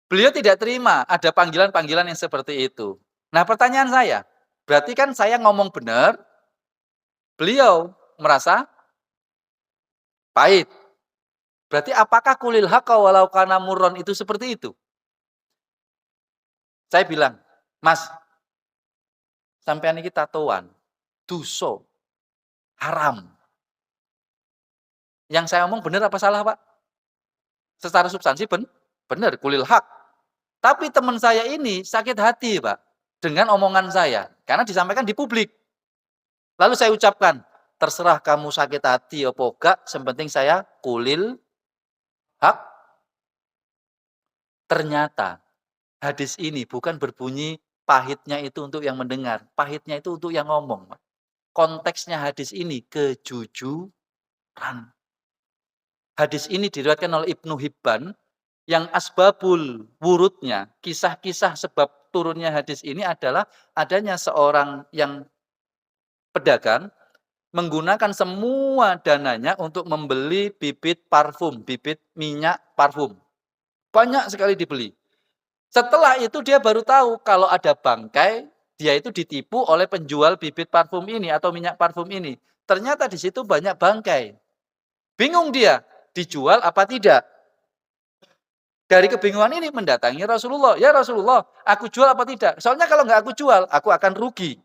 Beliau tidak terima ada panggilan-panggilan yang seperti itu. Nah pertanyaan saya, berarti kan saya ngomong benar, beliau merasa pahit. Berarti apakah kulil haqa walau kana murron itu seperti itu? Saya bilang, "Mas, sampean iki tatoan, dosa, haram." Yang saya omong benar apa salah, Pak? Secara substansi benar, kulil haq. Tapi teman saya ini sakit hati, Pak, dengan omongan saya, karena disampaikan di publik. Lalu saya ucapkan, "Terserah kamu sakit hati apa enggak, sepenting saya kulil haq." Ternyata hadis ini bukan berbunyi pahitnya itu untuk yang mendengar, pahitnya itu untuk yang ngomong, Pak. Konteksnya hadis ini kejujuran. Hadis ini diriwayatkan oleh Ibnu Hibban yang asbabul wurudnya, kisah-kisah sebab turunnya hadis ini adalah adanya seorang yang pedagang menggunakan semua dananya untuk membeli bibit parfum, bibit minyak parfum. Banyak sekali dibeli. Setelah itu dia baru tahu kalau ada bangkai, dia itu ditipu oleh penjual bibit parfum ini atau minyak parfum ini. Ternyata di situ banyak bangkai. Bingung dia, dijual apa tidak? Dari kebingungan ini mendatangi Rasulullah. "Ya Rasulullah, aku jual apa tidak? Soalnya kalau nggak aku jual, aku akan rugi.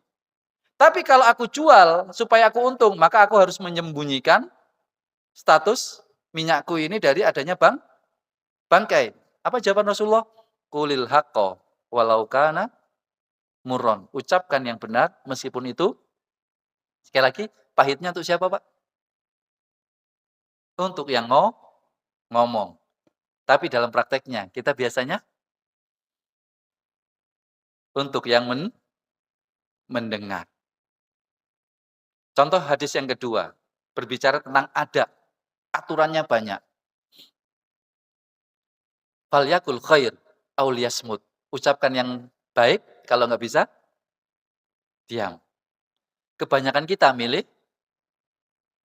Tapi kalau aku jual supaya aku untung, maka aku harus menyembunyikan status minyakku ini dari adanya bangkai." Apa jawaban Rasulullah? "Qulil haqqo walau kana murron." Ucapkan yang benar meskipun itu, sekali lagi, pahitnya untuk siapa, Pak? Untuk yang ngomong. Tapi dalam prakteknya, kita biasanya untuk yang mendengar. Contoh hadis yang kedua, berbicara tentang adab, aturannya banyak. Falyakul khair aw liyasmut. Ucapkan yang baik, kalau nggak bisa, diam. Kebanyakan kita milih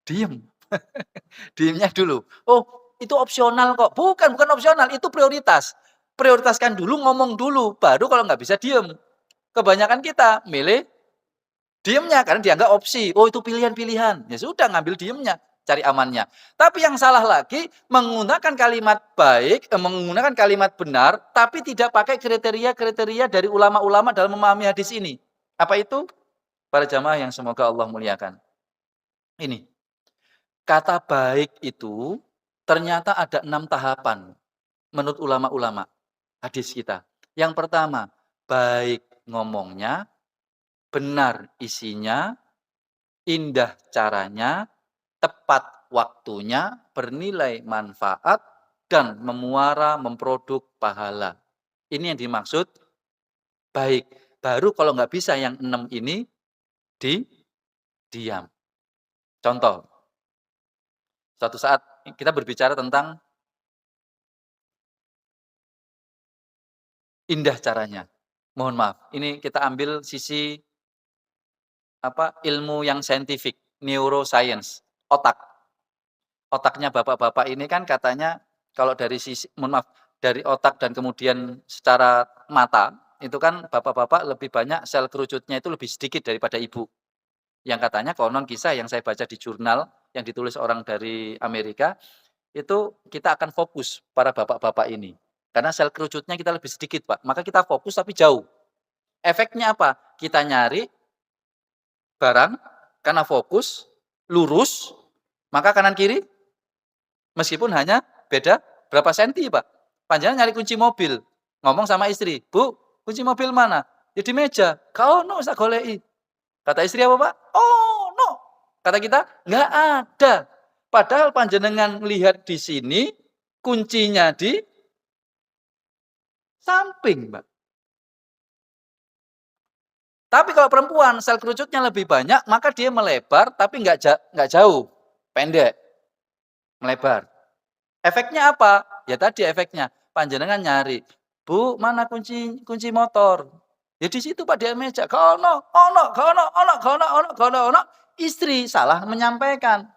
diem. Diemnya dulu. "Oh, itu opsional kok." Bukan opsional, itu prioritas. Prioritaskan dulu, ngomong dulu, baru kalau nggak bisa diem. Kebanyakan kita milih diemnya karena dianggap opsi. Oh, itu pilihan-pilihan. Ya sudah, ngambil diemnya, cari amannya. Tapi yang salah lagi menggunakan kalimat baik, menggunakan kalimat benar, tapi tidak pakai kriteria-kriteria dari ulama-ulama dalam memahami hadis ini. Apa itu? Para jamaah yang semoga Allah muliakan. Ini, kata baik itu ternyata ada 6 tahapan menurut ulama-ulama hadis kita. Yang pertama, baik ngomongnya, benar isinya, indah caranya, tepat waktunya, bernilai manfaat, dan memuara memproduk pahala. Ini yang dimaksud baik. Baru kalau nggak bisa yang 6 ini, diam. Contoh, suatu saat kita berbicara tentang indah caranya. Mohon maaf, ini kita ambil sisi ilmu yang saintifik, neuroscience, otak. Otaknya bapak-bapak ini kan katanya kalau dari sisi, mohon maaf, dari otak dan kemudian secara mata, itu kan bapak-bapak lebih banyak sel kerucutnya itu lebih sedikit daripada ibu. Yang katanya konon kisah yang saya baca di jurnal yang ditulis orang dari Amerika, itu kita akan fokus para bapak-bapak ini. Karena sel kerucutnya kita lebih sedikit, Pak. Maka kita fokus tapi jauh. Efeknya apa? Kita nyari barang karena fokus, lurus, maka kanan kiri meskipun hanya beda berapa senti, Pak. Panjenengan nyari kunci mobil, ngomong sama istri, "Bu, kunci mobil mana?" "Ya di meja." "Kau no sak goleki." Kata istri apa, Pak? "Oh, no." Kata kita, "Nggak ada." Padahal panjenengan lihat di sini, kuncinya di samping, Mbak. Tapi kalau perempuan sel kerucutnya lebih banyak, maka dia melebar tapi nggak jauh, pendek, melebar. Efeknya apa? Ya tadi efeknya, panjenengan nyari, "Bu, mana kunci kunci motor?" Ya di situ Pak, di meja, "Gak ono, ono, gak ono, ono, gak ono, ono, gak ono, ono." Istri salah menyampaikan.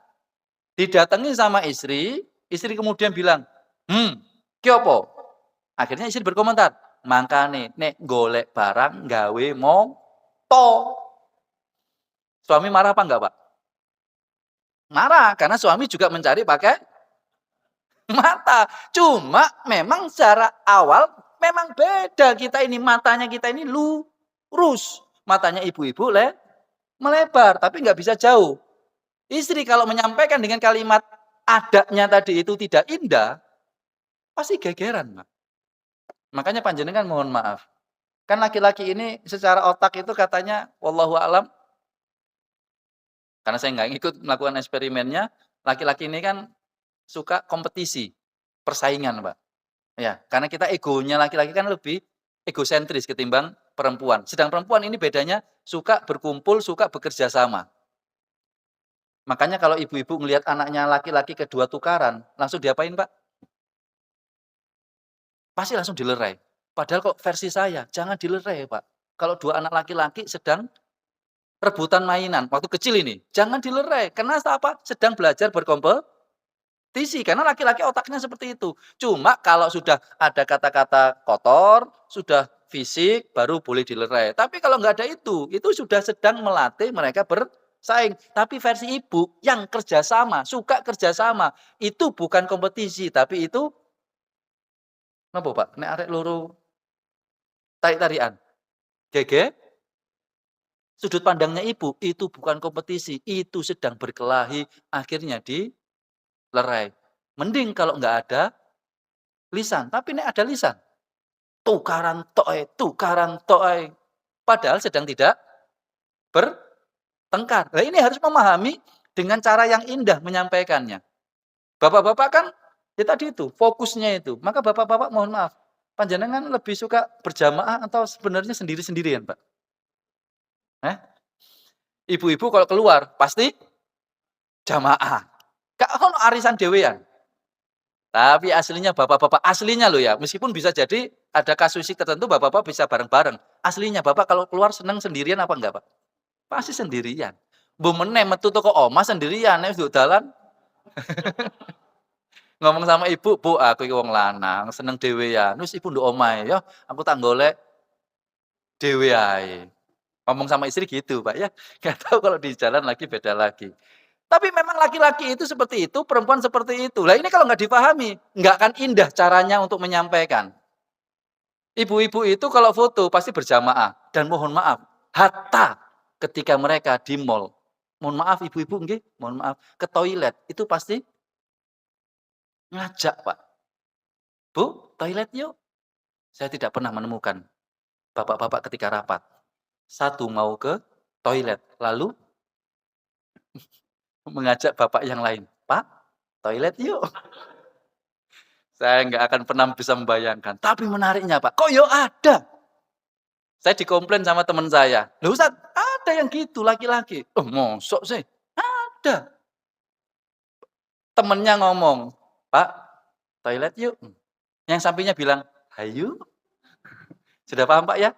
Didatangi sama istri kemudian bilang, "Ki opo?" Akhirnya istri berkomentar, Makane nek golek barang gawe moto. Suami marah apa enggak, Pak? Marah, karena suami juga mencari pakai mata. Cuma memang secara awal memang beda kita ini, matanya kita ini lurus. Matanya ibu-ibu melebar, tapi nggak bisa jauh. Istri kalau menyampaikan dengan kalimat adabnya tadi itu tidak indah, pasti gegeran, Pak. Makanya panjenengan mohon maaf. Kan laki-laki ini secara otak itu katanya wallahu alam, karena saya nggak ngikut melakukan eksperimennya, laki-laki ini kan suka kompetisi, persaingan, Pak. Ya, karena kita egonya laki-laki kan lebih egosentris ketimbang perempuan. Sedang perempuan ini bedanya suka berkumpul, suka bekerja sama. Makanya kalau ibu-ibu ngelihat anaknya laki-laki kedua tukaran, langsung diapain, Pak? Pasti langsung dilerai. Padahal kok versi saya, jangan dilerai, Pak. Kalau dua anak laki-laki sedang rebutan mainan, waktu kecil ini, jangan dilerai. Karena apa? Sedang belajar berkompetisi, karena laki-laki otaknya seperti itu. Cuma kalau sudah ada kata-kata kotor, sudah fisik, baru boleh dilerai. Tapi kalau nggak ada itu sudah sedang melatih mereka bersaing. Tapi versi ibu yang kerjasama, suka kerjasama, itu bukan kompetisi, tapi itu napa, Pak? Nek arek loro tarik-tarikan, gege. Sudut pandangnya ibu, itu bukan kompetisi, itu sedang berkelahi, akhirnya dilerai. Mending kalau nggak ada lisan, tapi nek ada lisan, tukaran toy. Padahal sedang tidak bertengkar. Nah ini harus memahami dengan cara yang indah menyampaikannya. Bapak-bapak kan, ya tadi itu, fokusnya itu. Maka bapak-bapak mohon maaf, panjenengan lebih suka berjamaah atau sebenarnya sendiri-sendirian, Pak? Eh? Ibu-ibu kalau keluar, pasti jamaah. Gak ono arisan dhewean. Tapi aslinya bapak-bapak, aslinya loh ya, meskipun bisa jadi ada kasuistik tertentu bapak-bapak bisa bareng-bareng. Aslinya bapak kalau keluar seneng sendirian apa enggak, Pak? Pasti sendirian. Mbok meneh metu teko omah sendirian, nek nduk dalan ngomong sama ibu, "Bu, aku iki wong lanang, seneng dhewean." Wis ibu nduk omahe, "Ya, aku tak golek dhewe ae." Ngomong sama istri gitu, Pak, ya. Nggak tahu kalau di jalan lagi beda lagi. Tapi memang laki-laki itu seperti itu, perempuan seperti itu. Lah ini kalau nggak dipahami, nggak akan indah caranya untuk menyampaikan. Ibu-ibu itu kalau foto pasti berjamaah dan mohon maaf, hatta ketika mereka di mall, mohon maaf ibu-ibu nggih, mohon maaf, ke toilet itu pasti ngajak, Pak. "Bu, toilet yuk." Saya tidak pernah menemukan bapak-bapak ketika rapat, satu mau ke toilet, lalu mengajak bapak yang lain, "Pak, toilet yuk." Saya nggak akan pernah bisa membayangkan. Tapi menariknya Pak, kok yo ada? Saya dikomplain sama teman saya, "Loh Ustaz, ada yang gitu laki-laki." "Oh mosok sih?" "Ada." Temennya ngomong, "Pak, toilet yuk." Yang sampingnya bilang, "Hayu." Sudah paham Pak ya?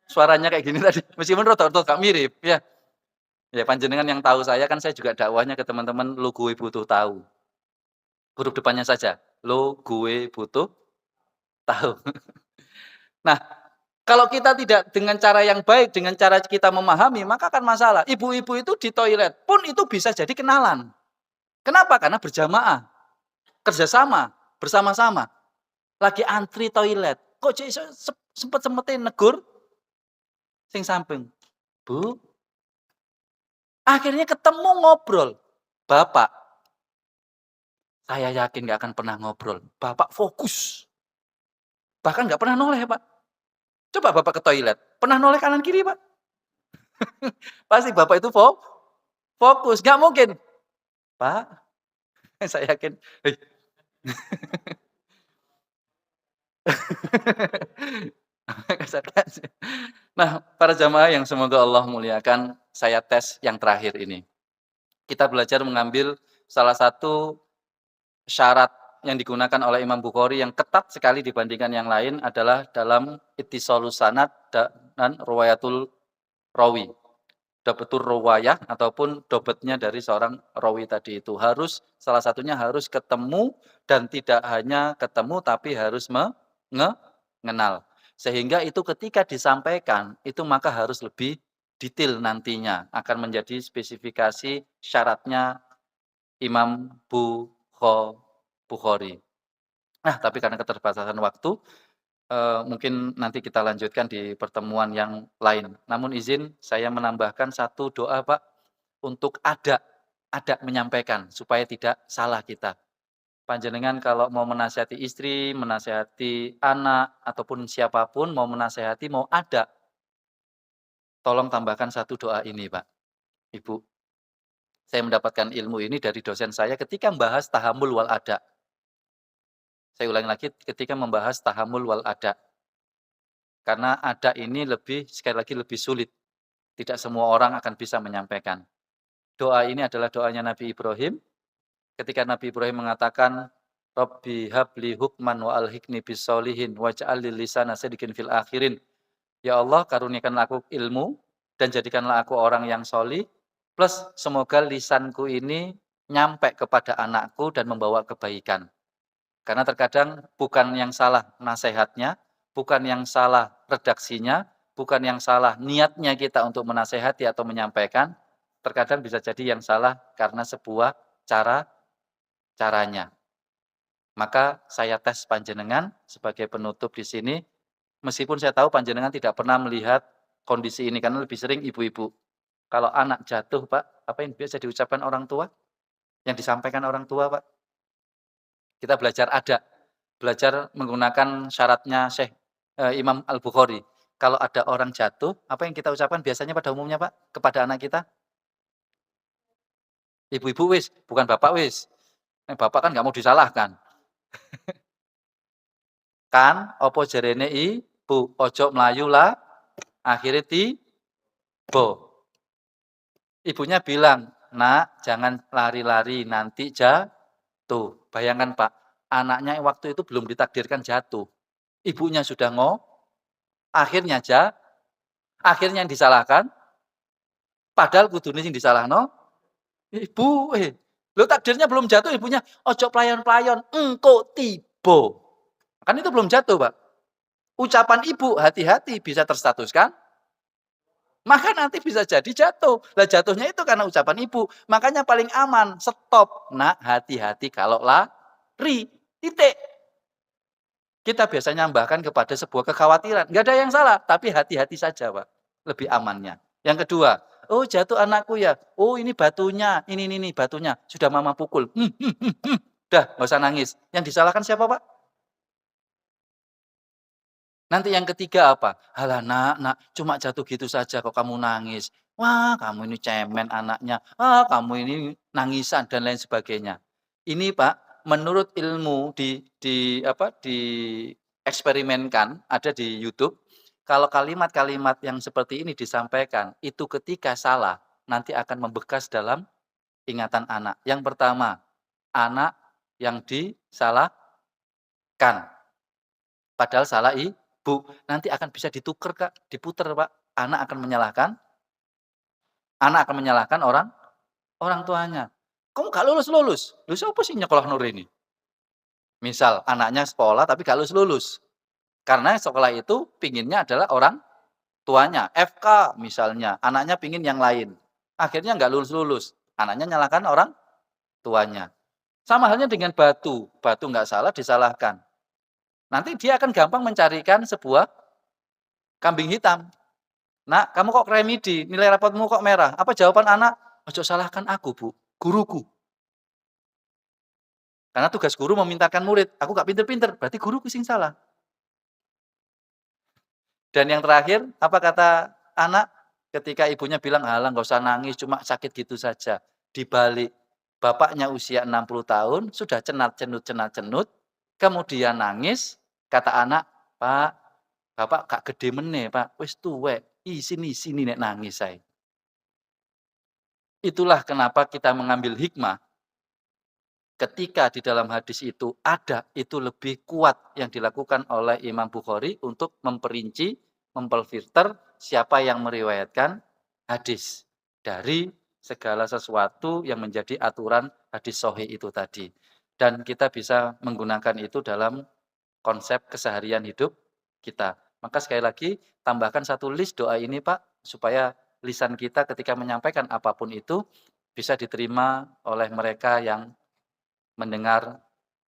Suaranya kayak gini tadi, meskipun rada-rada mirip ya. Ya panjenengan yang tahu saya kan saya juga dakwahnya ke teman-teman, "Lu gue butuh tahu." Huruf depannya saja, "Lu gue butuh tahu." Nah, kalau kita tidak dengan cara yang baik, dengan cara kita memahami, maka akan masalah. Ibu-ibu itu di toilet pun itu bisa jadi kenalan. Kenapa? Karena berjamaah, kerjasama, bersama-sama. Lagi antri toilet, kok jadi sempet-sempetin negur sing samping. Bu, akhirnya ketemu ngobrol. Bapak, saya yakin nggak akan pernah ngobrol. Bapak fokus, bahkan nggak pernah noleh Pak. Coba Bapak ke toilet, pernah noleh kanan kiri Pak? Pasti Bapak itu fokus, nggak mungkin. Pak, saya yakin, hei. Nah, para jamaah yang semoga Allah muliakan, saya tes yang terakhir ini. Kita belajar mengambil salah satu syarat yang digunakan oleh Imam Bukhari yang ketat sekali dibandingkan yang lain adalah dalam ittisalus sanad dan riwayatul rawi. Dobetul riwayah ataupun dobetnya dari seorang rawi tadi itu harus salah satunya harus ketemu dan tidak hanya ketemu tapi harus mengenal. Sehingga itu ketika disampaikan, itu maka harus lebih detail nantinya, akan menjadi spesifikasi syaratnya Imam Bukhari. Nah, tapi karena keterbatasan waktu, mungkin nanti kita lanjutkan di pertemuan yang lain. Namun izin saya menambahkan satu doa, Pak, untuk ada menyampaikan supaya tidak salah kita. Panjenengan kalau mau menasihati istri, menasihati anak, ataupun siapapun mau menasihati, mau ada, tolong tambahkan satu doa ini, Pak, Ibu. Saya mendapatkan ilmu ini dari dosen saya ketika membahas tahammul wal ada. Saya ulangi lagi, ketika membahas tahammul wal ada. Karena ada ini lebih, sekali lagi lebih sulit. Tidak semua orang akan bisa menyampaikan. Doa ini adalah doanya Nabi Ibrahim. Ketika Nabi Ibrahim mengatakan, Rabbi habli hukman wa alhikni bisolihin waj'al li lisana sidqin fil akhirin. Ya Allah, karuniakanlah aku ilmu dan jadikanlah aku orang yang solih. Plus semoga lisanku ini nyampe kepada anakku dan membawa kebaikan. Karena terkadang bukan yang salah nasihatnya, bukan yang salah redaksinya, bukan yang salah niatnya kita untuk menasehati atau menyampaikan. Terkadang bisa jadi yang salah karena sebuah caranya. Maka saya tes panjenengan sebagai penutup di sini, meskipun saya tahu panjenengan tidak pernah melihat kondisi ini karena lebih sering ibu-ibu. Kalau anak jatuh, Pak, apa yang biasa diucapkan orang tua? Yang disampaikan orang tua, Pak? Kita belajar menggunakan syaratnya Syekh Imam Al-Bukhari. Kalau ada orang jatuh, apa yang kita ucapkan biasanya pada umumnya, Pak, kepada anak kita? Ibu-ibu wis, bukan bapak wis. Bapak kan nggak mau disalahkan. Kan, opo jarene ibu, ojo melayu lah, akhirnya tiba. Ibunya bilang, nak jangan lari-lari, nanti jatuh. Bayangkan Pak, anaknya waktu itu belum ditakdirkan jatuh. Ibunya sudah akhirnya akhirnya yang disalahkan, padahal kudune sing disalahno, ibu, lo takdirnya belum jatuh, ibunya, ojo playon-playon, engko tiba. Kan itu belum jatuh Pak. Ucapan ibu, hati-hati bisa terstatuskan, maka nanti bisa jadi jatuh. Lah jatuhnya itu karena ucapan ibu. Makanya paling aman, stop. Nak, hati-hati kalau lari. Titik. Kita biasanya nambahkan kepada sebuah kekhawatiran. Nggak ada yang salah, tapi hati-hati saja, Pak. Lebih amannya. Yang kedua, oh jatuh anakku ya. Oh ini batunya, ini batunya. Sudah mama pukul. Udah, nggak usah nangis. Yang disalahkan siapa, Pak? Nanti yang ketiga apa? Halah nak, cuma jatuh gitu saja kok kamu nangis. Wah, kamu ini cemen anaknya. Ah, kamu ini nangisan dan lain sebagainya. Ini Pak, menurut ilmu di eksperimenkan ada di YouTube. Kalau kalimat-kalimat yang seperti ini disampaikan, itu ketika salah nanti akan membekas dalam ingatan anak. Yang pertama, anak yang disalahkan. Padahal salah ibu. Nanti akan bisa ditukar Kak, diputer Pak. Anak akan menyalahkan orang tuanya. "Kamu gak lulus-lulus." Lho sapa sih nyekolah nur ini? Misal anaknya sekolah tapi gak lulus-lulus. Karena sekolah itu pinginnya adalah orang tuanya, FK misalnya, anaknya pingin yang lain. Akhirnya nggak lulus-lulus, anaknya nyalahkan orang tuanya. Sama halnya dengan batu, batu nggak salah disalahkan. Nanti dia akan gampang mencarikan sebuah kambing hitam. Nak, kamu kok kremidi, nilai rapotmu kok merah? Apa jawaban anak? Ojo salahkan aku, Bu, guruku. Karena tugas guru memintakan murid, aku gak pinter-pinter, berarti guruku sing salah. Dan yang terakhir, apa kata anak? Ketika ibunya bilang, halah nggak usah nangis, cuma sakit gitu saja. Dibalik, bapaknya usia 60 tahun, sudah cenat-cenut, kemudian nangis, kata anak, Pak, bapak gak gede meneh, Pak, wis tuwek, sini nek nangis saya. Itulah kenapa kita mengambil hikmah ketika di dalam hadis itu ada, itu lebih kuat yang dilakukan oleh Imam Bukhari untuk memperinci, memfilter siapa yang meriwayatkan hadis dari segala sesuatu yang menjadi aturan hadis sahih itu tadi. Dan kita bisa menggunakan itu dalam konsep keseharian hidup kita. Maka sekali lagi tambahkan satu list doa ini Pak, supaya lisan kita ketika menyampaikan apapun itu bisa diterima oleh mereka yang mendengar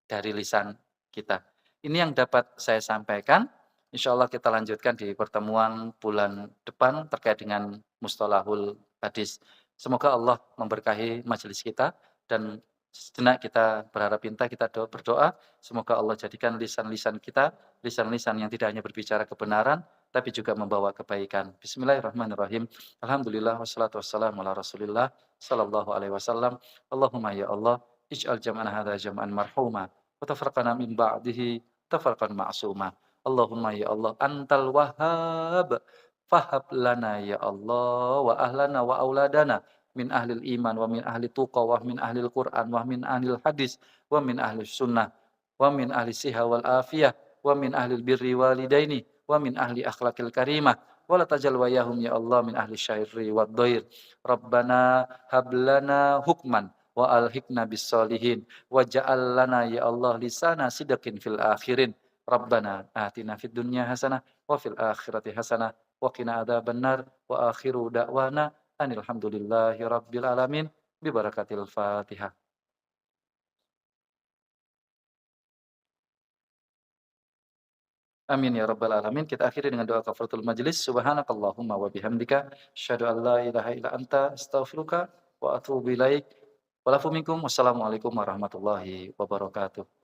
dari lisan kita. Ini yang dapat saya sampaikan. Insya Allah kita lanjutkan di pertemuan bulan depan terkait dengan mustalahul hadis. Semoga Allah memberkahi majelis kita dan sejenak kita berharap pinta, kita berdoa, semoga Allah jadikan lisan-lisan kita, lisan-lisan yang tidak hanya berbicara kebenaran, tapi juga membawa kebaikan. Bismillahirrahmanirrahim. Alhamdulillah wassalatu wassalamu ala Rasulillah sallallahu alaihi wasallam. Allahumma ya Allah, ij'al jam'ana hadza jam'an marhuma wa tafarraqana min ba'dihi tafarraqan ma'suma. Allahumma ya Allah antal wahhab fahab lana ya Allah wa ahlana wa auladana min ahlil iman wa min ahli tuqa wa min ahlil Qur'an wa min ahlil hadis wa min ahli sunnah wa min ahli siha wal afiyah wa min ahlil birri walidaini wa min ahli akhlaqil karimah wa la tajal wayahum ya Allah min ahli syairri wad dhair. Rabbana hablana hukman wa alhiqna bis solihin waj'al lana ya Allah lisana sidqin fil akhirin. Rabbana atina fid dunya hasanah wa fil akhirati hasanah wa qina adzabannar wa akhiru da'wana anil hamdulillahi rabbil alamin bi barakatil Fatihah. Amin ya rabbal alamin. Kita akhiri dengan doa kafaratul majelis. Subhanakallahumma wa bihamdika asyhadu an la ilaha illa anta astaghfiruka wa atubu ilaik. Walafu minkum. Wassalamualaikum warahmatullahi wabarakatuh.